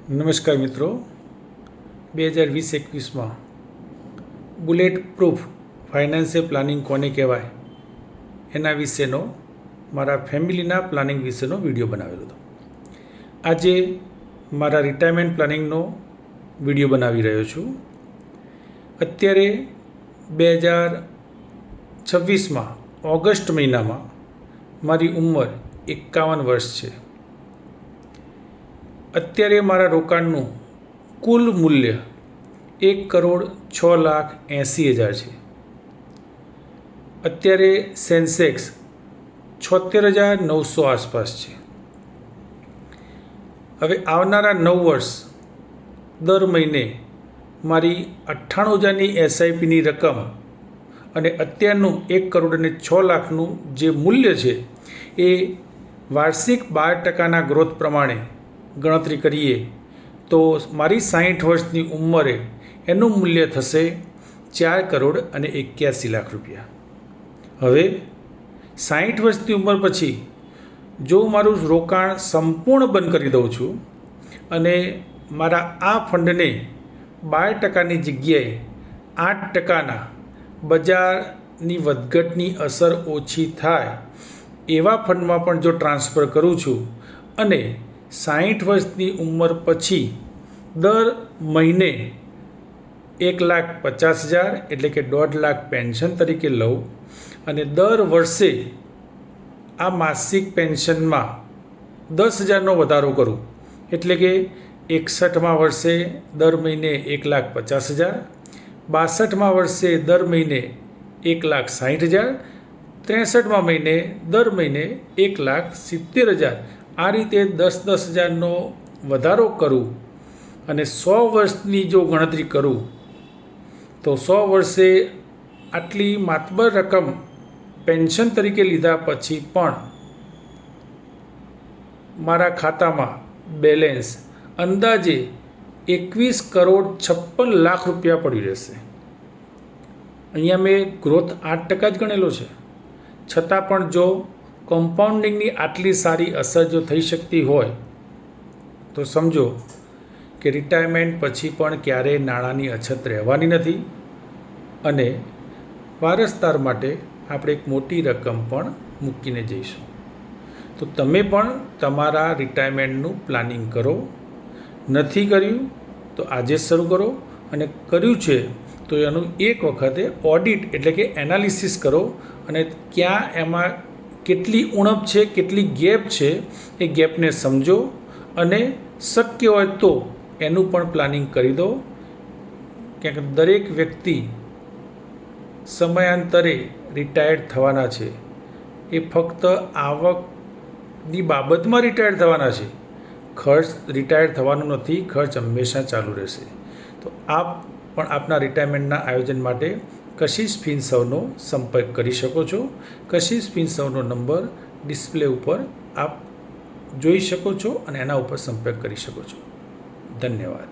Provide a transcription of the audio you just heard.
નમસ્કાર મિત્રો, 2020-21માં bullet proof financial planning કોને કહેવાય એના વિશેનો મારા ફેમિલીના પ્લાનિંગ વિશેનો વિડીયો બનાવેલો હતો. આજે મારા રિટાયરમેન્ટ પ્લાનિંગનો વિડીયો બનાવી રહ્યો છું. અત્યારે 2026માં ઓગસ્ટ મહિનામાં મારી ઉંમર 51 વર્ષ છે. અત્યારે મારા રોકાણનું કુલ મૂલ્ય 1,06,80,000 છે. અત્યારે સેન્સેક્સ 76,900 આસપાસ છે. હવે આવનારા 9 વર્ષ દર મહિને મારી 98,000ની એસઆઈપીની રકમ અને અત્યારનું 1,06,00,000નું જે મૂલ્ય છે એ વાર્ષિક 12% ગ્રોથ પ્રમાણે ગણતરી કરીએ તો મારી 60 વર્ષની ઉંમરે એનું મૂલ્ય થશે 4,81,00,000 રૂપિયા. હવે 60 વર્ષની ઉંમર પછી જો મારું રોકાણ સંપૂર્ણ બંધ કરી દઉં છું અને મારા આ ફંડને 12%ની જગ્યાએ 8%ના બજારની વધઘટની અસર ઓછી થાય એવા ફંડમાં પણ જો ટ્રાન્સફર કરું છું અને 60 વર્ષની ઉંમર પછી દર મહિને 1,50,000 એટલે કે 1.5 લાખ પેન્શન તરીકે લઉં અને દર વર્ષે આ માસિક પેન્શનમાં 10,000નો વધારો કરું એટલે કે 61મા વર્ષે દર મહિને 1,50,000, 62મા વર્ષે દર મહિને 1,60,000, 63મા મહિને દર મહિને 1,70,000. આ રીતે 10,000નો વધારો કરું અને 100 વર્ષની જો ગણતરી કરું તો 100 વર્ષે આટલી માતબર રકમ પેન્શન તરીકે લીધા પછી પણ મારા ખાતામાં બેલેન્સ અંદાજે 21,56,00,000 રૂપિયા પડી રહેશે. અહીંયા મેં ગ્રોથ 8% જ ગણેલો છે, છતાં પણ જો કમ્પાઉન્ડિંગની આટલી સારી અસર જો થઈ શકતી હોય તો સમજો કે રિટાયરમેન્ટ પછી પણ ક્યારેય નાણાંની અછત રહેવાની નથી અને વારસદાર માટે આપણે એક મોટી રકમ પણ મૂકીને જઈશું. તો તમે પણ તમારા રિટાયરમેન્ટનું પ્લાનિંગ કરો. નથી કર્યું તો આજે શરૂ કરો અને કર્યું છે તો એનું એક વખતે ઓડિટ એટલે કે એનાલિસિસ કરો અને ક્યાં એમાં કેટલી ઉણપ છે, કેટલી ગેપ છે એ ગેપને સમજો અને શક્ય હોય તો એનું પણ પ્લાનિંગ કરી દો. ક્યાંક દરેક વ્યક્તિ સમયાંતરે રિટાયર્ડ થવાના છે. એ ફક્ત આવકની બાબતમાં રિટાયર્ડ થવાના છે, ખર્ચ રિટાયર્ડ થવાનું નથી. ખર્ચ હંમેશા ચાલુ રહેશે. તો આપ પણ આપના રિટાયરમેન્ટના આયોજન માટે કશિશ ફિનસર્વનો સંપર્ક કરી શકો છો. કશિશ ફિનસર્વનો નંબર ડિસ્પ્લે ઉપર આપ જોઈ શકો છો અને એના ઉપર સંપર્ક કરી શકો છો. ધન્યવાદ.